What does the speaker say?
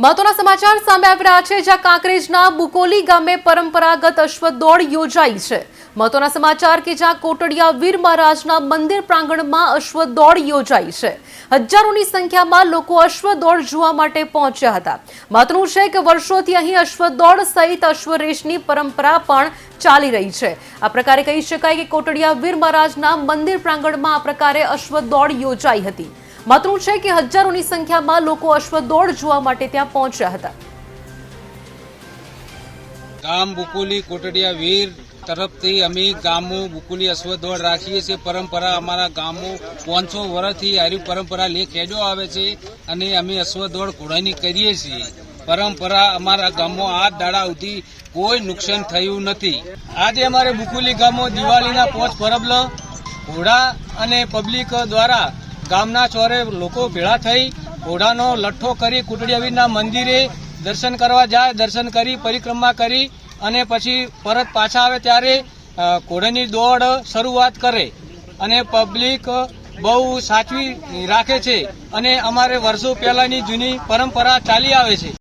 મહત્વના સમાચાર સામે આવી રહ્યા છે, જ્યાં કાંકરેજના બુકોલી ગામે પરંપરાગત અશ્વ દોડ યોજાઈ છે। મહત્વના સમાચાર કે જ્યાં કોટડિયા વીર મહારાજના મંદિર પ્રાંગણમાં અશ્વ દોડ યોજાઈ છે। હજારોની સંખ્યામાં લોકો અશ્વ દોડ જોવા માટે પહોંચ્યા હતા। મહત્વનું છે કે વર્ષોથી અહીં અશ્વ દોડ સહિત અશ્વરેસની પરંપરા પણ ચાલી રહી છે। આ પ્રકારે કહી શકાય કે કોટડિયા વીર મહારાજના મંદિર પ્રાંગણમાં આ પ્રકારે અશ્વ દોડ યોજાઈ હતી। મહત્વનું છે કે હજારોની સંખ્યામાં લોકો અશ્વ દોડ જોવા માટે ત્યાં પહોંચ્યા હતા। ગામ બુકોલી કોટડિયા વીર તરફથી અમે ગામો બુકોલી અશ્વ દોડ રાખીએ છીએ। પરંપરા અમારા ગામો 500 વર્ષથી આરી પરંપરા લે ખેજો આવે છે અને અમે અશ્વ દોડ ઘોડાની કરીએ છીએ। પરંપરા અમારા ગામમાં આ દાડા સુધી કોઈ નુકસાન થયું નથી। આજે અમારે બુકોલી ગામમાં દિવાળીના 5 પરબ ઘોડા અને પબ્લિક દ્વારા ગામના ચોરે લોકો ભેળા થઈ ઘોડાનો લઠ્ઠો કરી કોટડિયા વીરના મંદિરે દર્શન કરવા જાય। દર્શન કરી પરિક્રમા કરી અને પછી પરત પાછા આવે ત્યારે ઘોડાની દોડ શરૂઆત કરે અને પબ્લિક બહુ સાચવી રાખે છે અને અમારે વર્ષો પહેલાની જૂની પરંપરા ચાલી આવે છે।